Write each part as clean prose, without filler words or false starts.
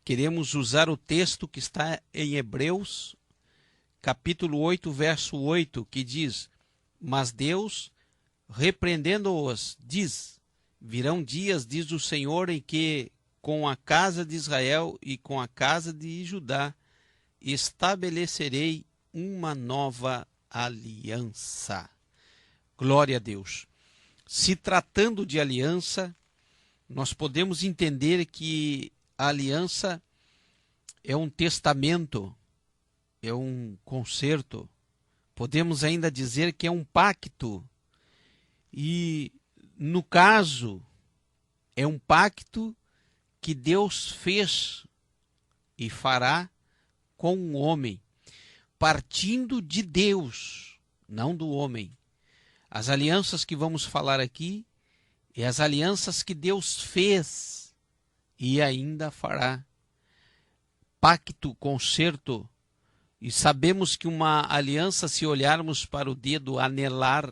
queremos usar o texto que está em Hebreus, capítulo 8, verso 8, que diz: mas Deus, repreendendo-os, diz: virão dias, diz o Senhor, em que com a casa de Israel e com a casa de Judá estabelecerei uma nova aliança. Glória a Deus. Se tratando de aliança, nós podemos entender que a aliança é um testamento, é um concerto. Podemos ainda dizer que é um pacto. E, no caso, é um pacto que Deus fez e fará com o homem, partindo de Deus, não do homem. As alianças que vamos falar aqui é as alianças que Deus fez e ainda fará. Pacto, concerto. E sabemos que uma aliança, se olharmos para o dedo anelar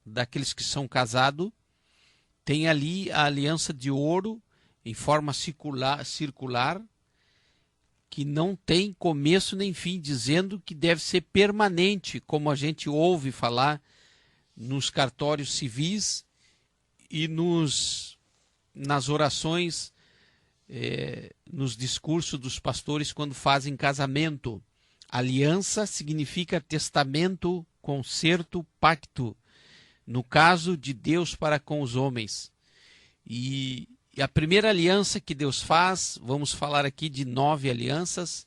daqueles que são casados, tem ali a aliança de ouro em forma circular, que não tem começo nem fim, dizendo que deve ser permanente, como a gente ouve falar nos cartórios civis e nas orações, nos discursos dos pastores quando fazem casamento. Aliança significa testamento, concerto, pacto, no caso de Deus para com os homens. E a primeira aliança que Deus faz, vamos falar aqui de 9 alianças.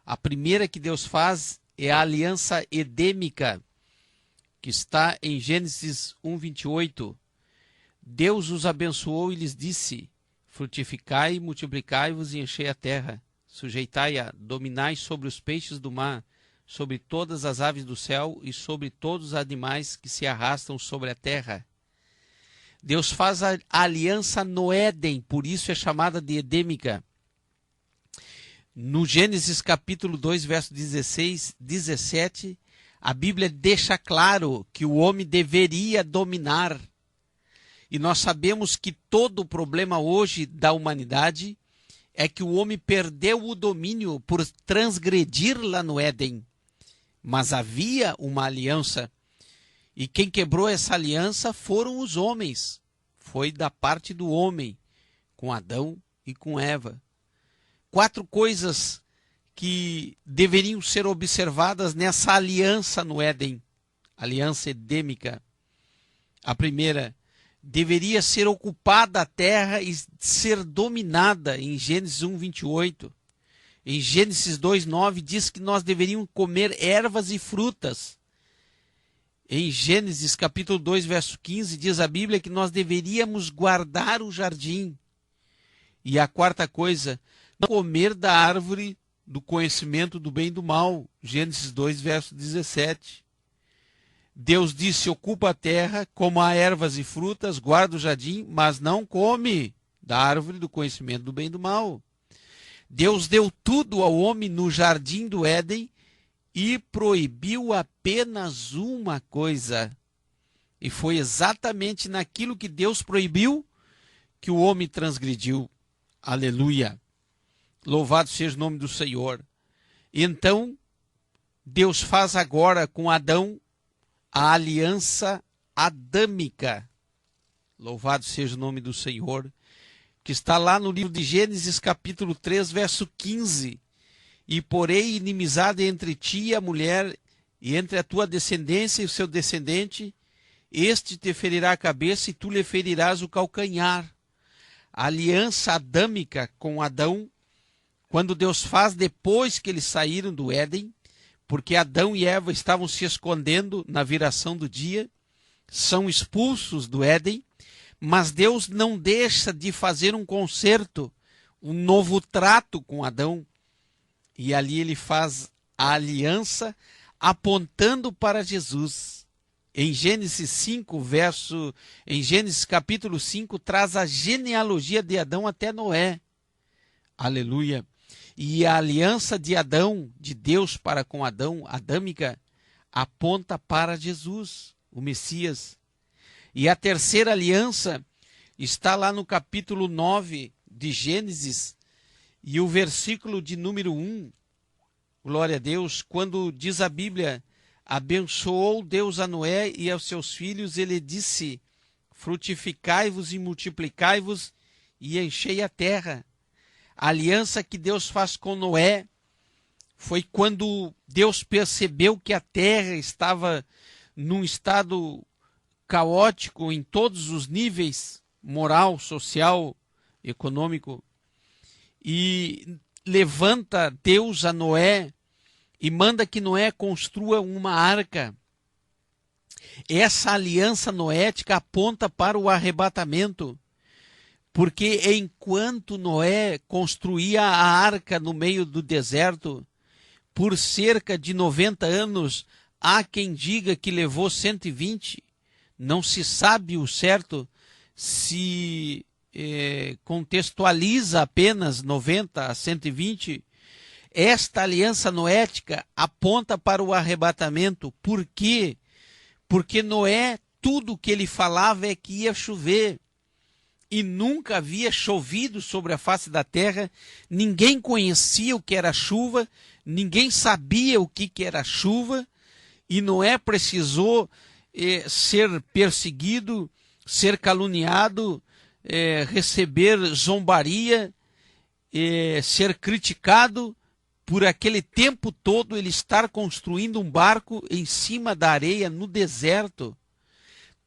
A primeira que Deus faz é a aliança edêmica, que está em Gênesis 1:28. Deus os abençoou e lhes disse: frutificai, multiplicai-vos e enchei a terra, sujeitai-a, dominai sobre os peixes do mar, sobre todas as aves do céu e sobre todos os animais que se arrastam sobre a terra. Deus faz a aliança no Éden, por isso é chamada de edêmica. No Gênesis capítulo 2, verso 16, 17, a Bíblia deixa claro que o homem deveria dominar. E nós sabemos que todo o problema hoje da humanidade é que o homem perdeu o domínio por transgredir lá no Éden. Mas havia uma aliança. E quem quebrou essa aliança foram os homens. Foi da parte do homem, com Adão e com Eva. 4 coisas que deveriam ser observadas nessa aliança no Éden. Aliança edêmica. A primeira: deveria ser ocupada a terra e ser dominada, em Gênesis 1:28. Em Gênesis 2:9 diz que nós deveríamos comer ervas e frutas. Em Gênesis capítulo 2, verso 15, diz a Bíblia que nós deveríamos guardar o jardim. E a quarta coisa, não comer da árvore do conhecimento do bem e do mal. Gênesis 2, verso 17. Deus disse: ocupa a terra, coma ervas e frutas, guarda o jardim, mas não come da árvore do conhecimento do bem e do mal. Deus deu tudo ao homem no jardim do Éden e proibiu apenas uma coisa. E foi exatamente naquilo que Deus proibiu que o homem transgrediu. Aleluia! Louvado seja o nome do Senhor. Então, Deus faz agora com Adão a aliança adâmica. Louvado seja o nome do Senhor, que está lá no livro de Gênesis capítulo 3, verso 15. E porei inimizade entre ti e a mulher, e entre a tua descendência e o seu descendente, este te ferirá a cabeça e tu lhe ferirás o calcanhar. A aliança adâmica com Adão, quando Deus faz depois que eles saíram do Éden, porque Adão e Eva estavam se escondendo na viração do dia, são expulsos do Éden, mas Deus não deixa de fazer um concerto, um novo trato com Adão. E ali ele faz a aliança apontando para Jesus. Em Gênesis capítulo 5, traz a genealogia de Adão até Noé. Aleluia! E a aliança de Adão, de Deus para com Adão, adâmica, aponta para Jesus, o Messias. E a terceira aliança está lá no capítulo 9 de Gênesis, E o versículo de número 1, glória a Deus, quando diz a Bíblia, abençoou Deus a Noé e aos seus filhos, ele disse, frutificai-vos e multiplicai-vos e enchei a terra. A aliança que Deus faz com Noé foi quando Deus percebeu que a terra estava num estado caótico em todos os níveis, moral, social, econômico, e levanta Deus a Noé e manda que Noé construa uma arca. Essa aliança noética aponta para o arrebatamento, porque enquanto Noé construía a arca no meio do deserto, por cerca de 90 anos, há quem diga que levou 120, não se sabe o certo, se contextualiza apenas 90 a 120, esta aliança noética aponta para o arrebatamento. Por quê? Porque Noé, tudo o que ele falava é que ia chover. E nunca havia chovido sobre a face da terra, ninguém conhecia o que era chuva, ninguém sabia o que era chuva, e Noé precisou ser perseguido, ser caluniado, receber zombaria, ser criticado, por aquele tempo todo ele estar construindo um barco em cima da areia no deserto.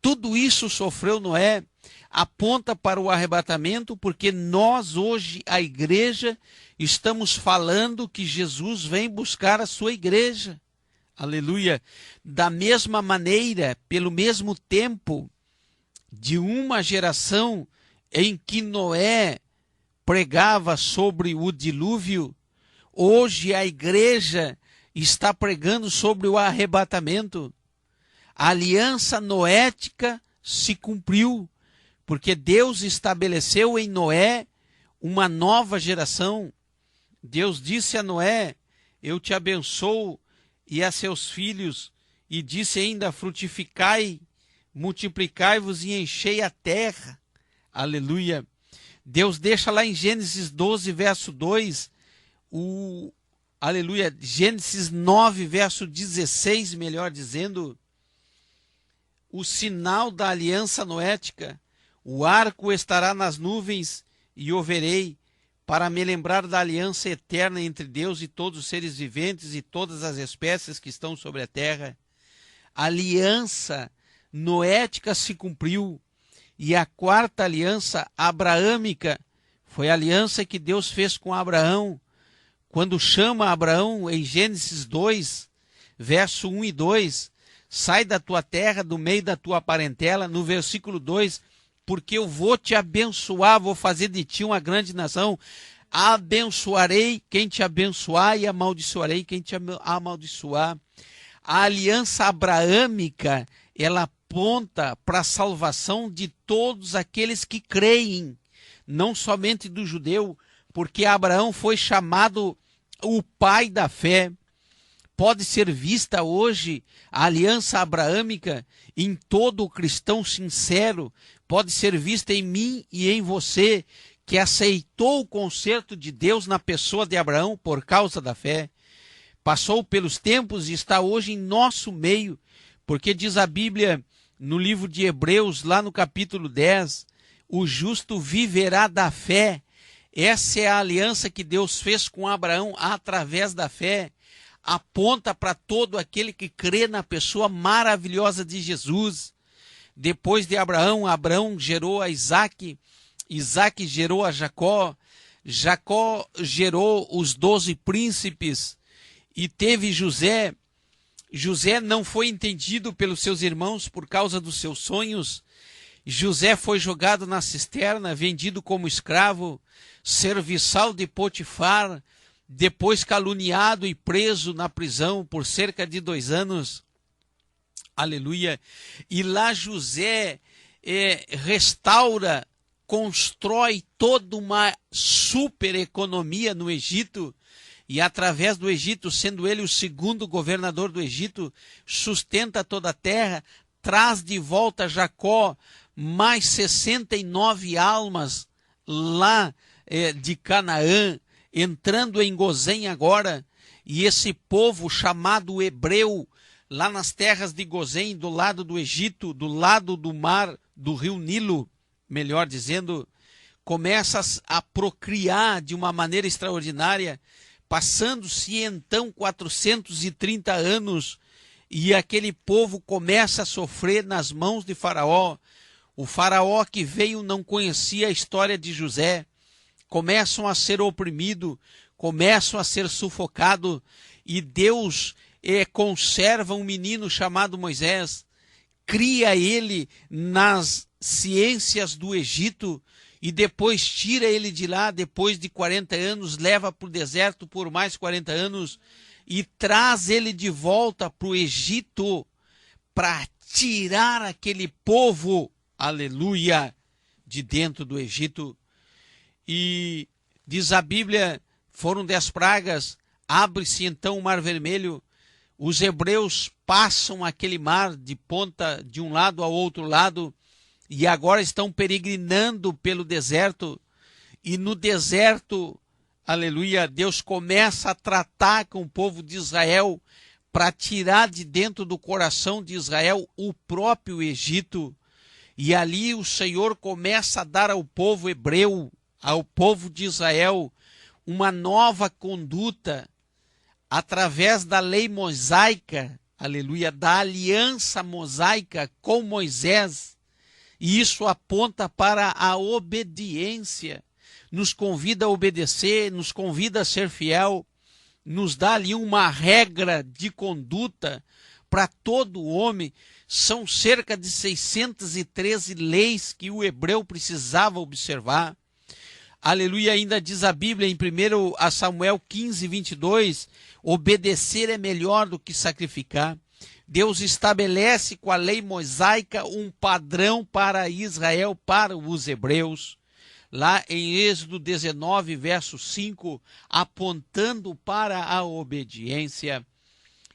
Tudo isso sofreu Noé, aponta para o arrebatamento, porque nós hoje, a igreja, estamos falando que Jesus vem buscar a sua igreja. Aleluia! Da mesma maneira, pelo mesmo tempo de uma geração em que Noé pregava sobre o dilúvio, hoje a igreja está pregando sobre o arrebatamento. A aliança noética se cumpriu, porque Deus estabeleceu em Noé uma nova geração. Deus disse a Noé, eu te abençoo e a seus filhos, e disse ainda, frutificai, multiplicai-vos e enchei a terra. Aleluia. Deus deixa lá em Gênesis 12, verso 2, aleluia, Gênesis 9, verso 16, melhor dizendo, o sinal da aliança noética, o arco estará nas nuvens e o verei, para me lembrar da aliança eterna entre Deus e todos os seres viventes e todas as espécies que estão sobre a terra. A aliança noética se cumpriu, e a quarta aliança abraâmica foi a aliança que Deus fez com Abraão, quando chama Abraão em Gênesis 2, verso 1 e 2, sai da tua terra, do meio da tua parentela, no versículo 2, porque eu vou te abençoar, vou fazer de ti uma grande nação, abençoarei quem te abençoar e amaldiçoarei quem te amaldiçoar. A aliança abraâmica, ela aponta para a salvação de todos aqueles que creem, não somente do judeu, porque Abraão foi chamado o pai da fé. Pode ser vista hoje a aliança abraâmica em todo o cristão sincero, pode ser vista em mim e em você, que aceitou o concerto de Deus na pessoa de Abraão por causa da fé. Passou pelos tempos e está hoje em nosso meio, porque diz a Bíblia no livro de Hebreus, lá no capítulo 10, o justo viverá da fé. Essa é a aliança que Deus fez com Abraão através da fé. Aponta para todo aquele que crê na pessoa maravilhosa de Jesus. Depois de Abraão, Abraão gerou a Isaque, Isaque gerou a Jacó, Jacó gerou os 12 príncipes e teve José. José não foi entendido pelos seus irmãos por causa dos seus sonhos. José foi jogado na cisterna, vendido como escravo, serviçal de Potifar, depois caluniado e preso na prisão por cerca de 2 anos. Aleluia. E lá José restaura, constrói toda uma super economia no Egito, e através do Egito, sendo ele o segundo governador do Egito, sustenta toda a terra, traz de volta Jacó mais 69 almas lá de Canaã, entrando em Gozém agora, e esse povo chamado hebreu, lá nas terras de Gozém, do lado do Egito, do lado do mar, do rio Nilo, melhor dizendo, começa a procriar de uma maneira extraordinária, passando-se então 430 anos, e aquele povo começa a sofrer nas mãos de Faraó. O Faraó que veio não conhecia a história de José, começam a ser oprimidos, começam a ser sufocados, e Deus conserva um menino chamado Moisés, cria ele nas ciências do Egito, e depois tira ele de lá, depois de 40 anos, leva para o deserto por mais 40 anos, e traz ele de volta para o Egito, para tirar aquele povo, aleluia, de dentro do Egito. E diz a Bíblia, foram 10 pragas, abre-se então o Mar Vermelho, os hebreus passam aquele mar de ponta de um lado ao outro lado, e agora estão peregrinando pelo deserto, e no deserto, aleluia, Deus começa a tratar com o povo de Israel, para tirar de dentro do coração de Israel o próprio Egito, e ali o Senhor começa a dar ao povo hebreu, ao povo de Israel, uma nova conduta, através da lei mosaica, aleluia, da aliança mosaica com Moisés, e isso aponta para a obediência, nos convida a obedecer, nos convida a ser fiel, nos dá ali uma regra de conduta para todo homem. São cerca de 613 leis que o hebreu precisava observar. Aleluia, ainda diz a Bíblia em 1 Samuel 15, 22, obedecer é melhor do que sacrificar. Deus estabelece com a lei mosaica um padrão para Israel, para os hebreus. Lá em Êxodo 19, verso 5, apontando para a obediência.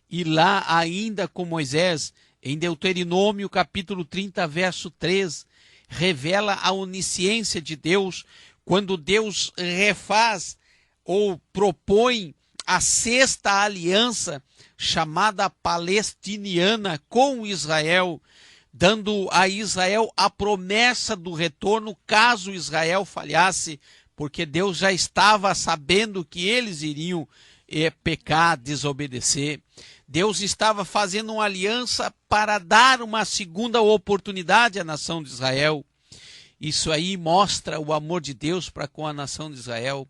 E lá ainda com Moisés, em Deuteronômio capítulo 30, verso 3, revela a onisciência de Deus, quando Deus refaz ou propõe a sexta aliança, chamada palestiniana, com Israel, dando a Israel a promessa do retorno caso Israel falhasse, porque Deus já estava sabendo que eles iriam pecar, desobedecer. Deus estava fazendo uma aliança para dar uma segunda oportunidade à nação de Israel. Isso aí mostra o amor de Deus para com a nação de Israel,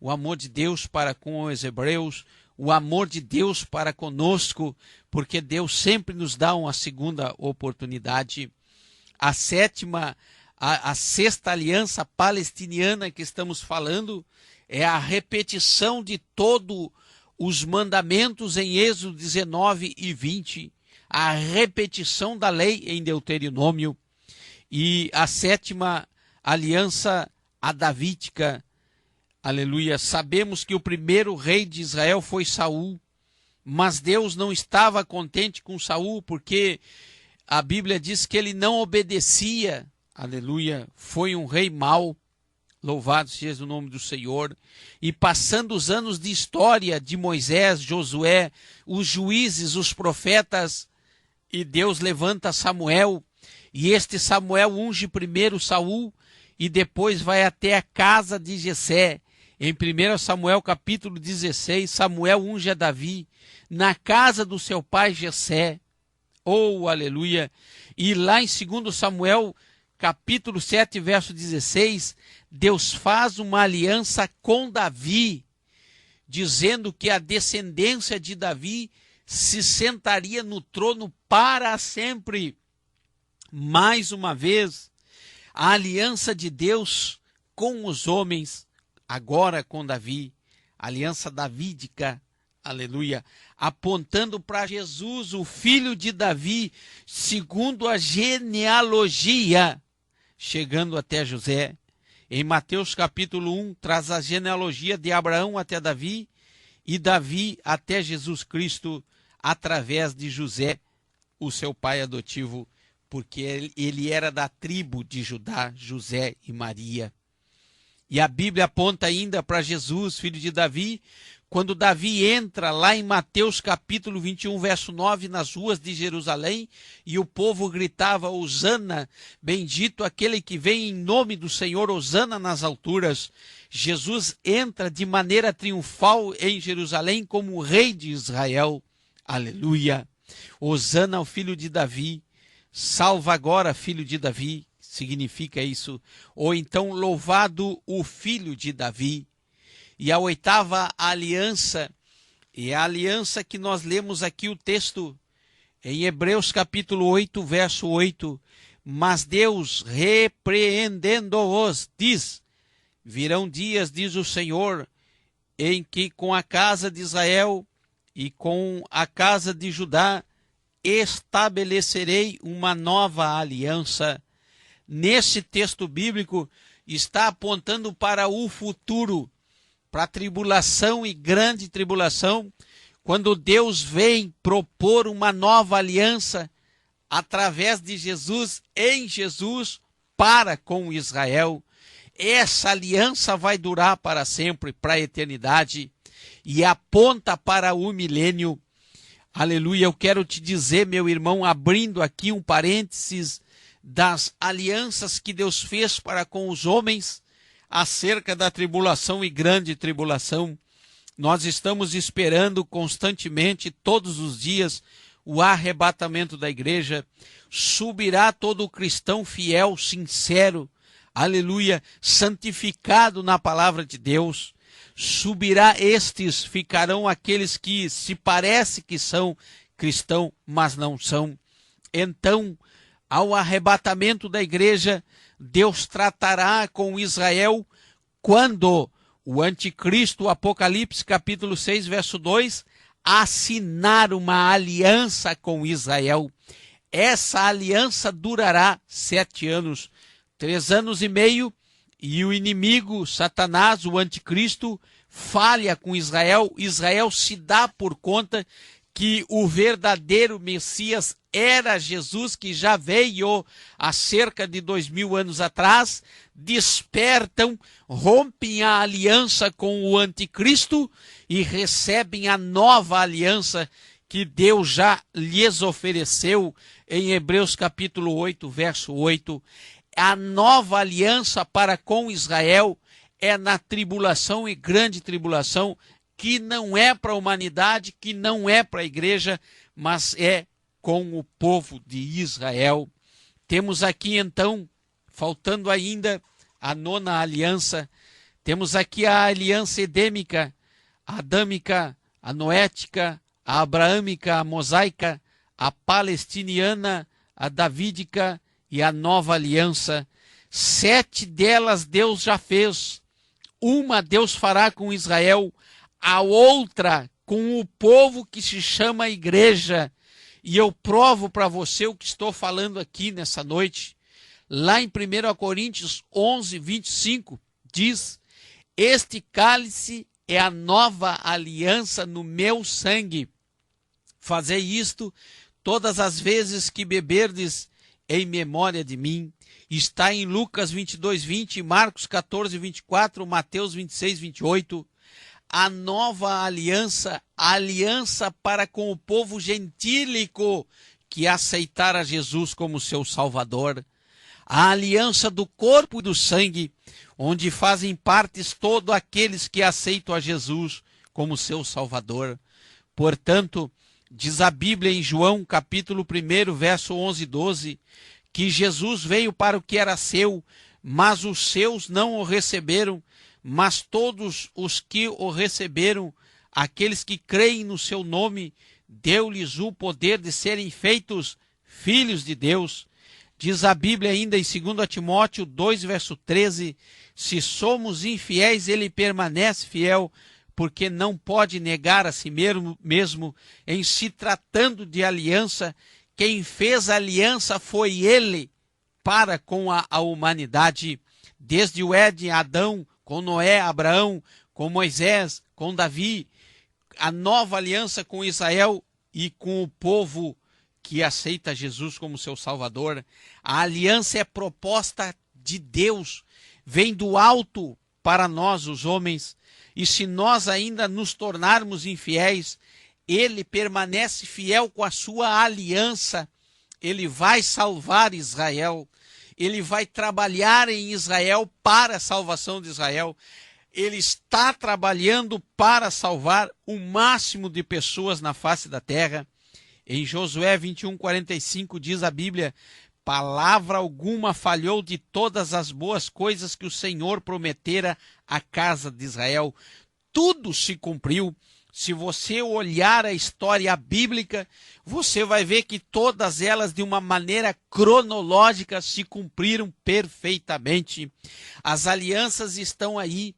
o amor de Deus para com os hebreus, o amor de Deus para conosco, porque Deus sempre nos dá uma segunda oportunidade. A sexta aliança palestiniana que estamos falando é a repetição de todos os mandamentos em Êxodo 19 e 20, a repetição da lei em Deuteronômio. E a sétima aliança, a davídica, aleluia, sabemos que o primeiro rei de Israel foi Saul, mas Deus não estava contente com Saul, porque a Bíblia diz que ele não obedecia, aleluia, foi um rei mau, louvado seja o nome do Senhor. E passando os anos de história de Moisés, Josué, os juízes, os profetas, e Deus levanta Samuel, e este Samuel unge primeiro Saul e depois vai até a casa de Jessé. Em 1 Samuel capítulo 16, Samuel unge a Davi na casa do seu pai Jessé. Oh, aleluia! E lá em 2 Samuel capítulo 7, verso 16, Deus faz uma aliança com Davi, dizendo que a descendência de Davi se sentaria no trono para sempre. Mais uma vez, a aliança de Deus com os homens, agora com Davi, aliança davídica, aleluia, apontando para Jesus, o filho de Davi, segundo a genealogia, chegando até José. Em Mateus capítulo 1, traz a genealogia de Abraão até Davi, e Davi até Jesus Cristo, através de José, o seu pai adotivo, porque ele era da tribo de Judá, José e Maria. E a Bíblia aponta ainda para Jesus, filho de Davi, quando Davi entra lá em Mateus capítulo 21, verso 9, nas ruas de Jerusalém, e o povo gritava, Hosana, bendito aquele que vem em nome do Senhor, Hosana nas alturas. Jesus entra de maneira triunfal em Jerusalém como rei de Israel. Aleluia! Hosana ao filho de Davi, salva agora filho de Davi, significa isso. Ou então louvado o filho de Davi. E a oitava aliança, é a aliança que nós lemos aqui o texto, em Hebreus capítulo 8, verso 8. Mas Deus, repreendendo-os, diz, virão dias, diz o Senhor, em que com a casa de Israel e com a casa de Judá estabelecerei uma nova aliança. Nesse texto bíblico está apontando para o futuro, para a tribulação e grande tribulação, quando Deus vem propor uma nova aliança através de Jesus, em Jesus, para com Israel. Essa aliança vai durar para sempre, para a eternidade, e aponta para o milênio. Aleluia, eu quero te dizer, meu irmão, abrindo aqui um parênteses das alianças que Deus fez para com os homens, acerca da tribulação e grande tribulação. Nós estamos esperando constantemente, todos os dias, o arrebatamento da igreja. Subirá todo cristão fiel, sincero, aleluia, santificado na palavra de Deus. Subirá estes, ficarão aqueles que se parece que são cristãos, mas não são. Então, ao arrebatamento da igreja, Deus tratará com Israel quando o anticristo, Apocalipse capítulo 6, verso 2, assinar uma aliança com Israel. Essa aliança durará 7 anos, 3 anos e meio, e o inimigo, Satanás, o anticristo, falha com Israel. Israel se dá por conta que o verdadeiro Messias era Jesus, que já veio há cerca de 2000 anos atrás, despertam, rompem a aliança com o anticristo e recebem a nova aliança que Deus já lhes ofereceu em Hebreus capítulo 8, verso 8. A nova aliança para com Israel é na tribulação e grande tribulação, que não é para a humanidade, que não é para a igreja, mas é com o povo de Israel. Temos aqui então, faltando ainda a 9ª aliança, temos aqui a aliança edêmica, a adâmica, a noética, a abraâmica, a mosaica, a palestiniana, a davídica e a nova aliança. 7 delas Deus já fez. Uma Deus fará com Israel, a outra com o povo que se chama igreja. E eu provo para você o que estou falando aqui nessa noite. Lá em 1 Coríntios 11, 25, diz, este cálice é a nova aliança no meu sangue. Fazei isto todas as vezes que beberdes em memória de mim. Está em Lucas 22, 20, Marcos 14, 24, Mateus 26, 28. A nova aliança, a aliança para com o povo gentílico que aceitara Jesus como seu Salvador. A aliança do corpo e do sangue, onde fazem partes todos aqueles que aceitam a Jesus como seu Salvador. Portanto, diz a Bíblia em João capítulo 1, verso 11 e 12, que Jesus veio para o que era seu, mas os seus não o receberam. Mas todos os que o receberam, aqueles que creem no seu nome, deu-lhes o poder de serem feitos filhos de Deus. Diz a Bíblia ainda em 2 Timóteo 2, verso 13, se somos infiéis, ele permanece fiel, porque não pode negar a si mesmo. Em se tratando de aliança, quem fez a aliança foi ele para com a humanidade. Desde o Éden, Adão, com Noé, Abraão, com Moisés, com Davi, a nova aliança com Israel e com o povo que aceita Jesus como seu Salvador. A aliança é proposta de Deus, vem do alto para nós, os homens, e se nós ainda nos tornarmos infiéis, ele permanece fiel com a sua aliança. Ele vai salvar Israel. Ele vai trabalhar em Israel para a salvação de Israel. Ele está trabalhando para salvar o máximo de pessoas na face da terra. Em Josué 21:45 diz a Bíblia: palavra alguma falhou de todas as boas coisas que o Senhor prometera à casa de Israel. Tudo se cumpriu. Se você olhar a história bíblica, você vai ver que todas elas, de uma maneira cronológica, se cumpriram perfeitamente. As alianças estão aí.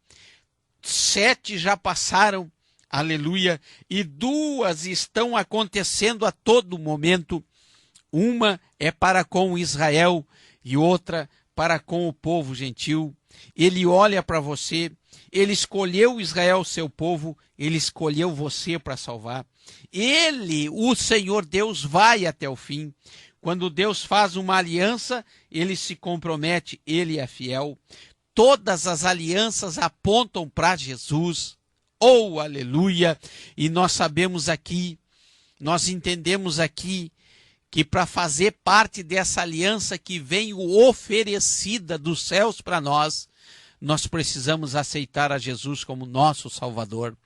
7 já passaram, aleluia, e 2 estão acontecendo a todo momento. Uma é para com Israel e outra para com o povo gentil. Ele olha para você, ele escolheu Israel, seu povo, ele escolheu você para salvar. Ele, o Senhor Deus, vai até o fim. Quando Deus faz uma aliança, ele se compromete, ele é fiel. Todas as alianças apontam para Jesus. Oh, aleluia! E nós sabemos aqui, nós entendemos aqui, que para fazer parte dessa aliança que vem oferecida dos céus para nós, nós precisamos aceitar a Jesus como nosso Salvador.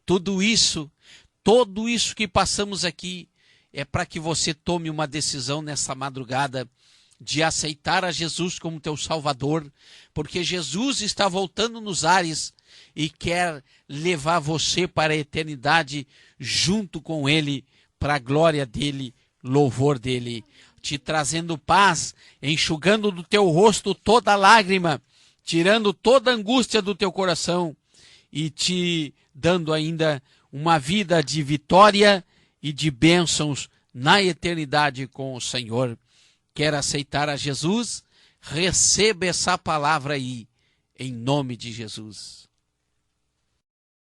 Tudo isso que passamos aqui é para que você tome uma decisão nessa madrugada de aceitar a Jesus como teu Salvador, porque Jesus está voltando nos ares e quer levar você para a eternidade junto com Ele, para a glória dEle, louvor dEle, te trazendo paz, enxugando do teu rosto toda lágrima, tirando toda angústia do teu coração e te dando ainda uma vida de vitória e de bênçãos na eternidade com o Senhor. Quer aceitar a Jesus? Receba essa palavra aí, em nome de Jesus.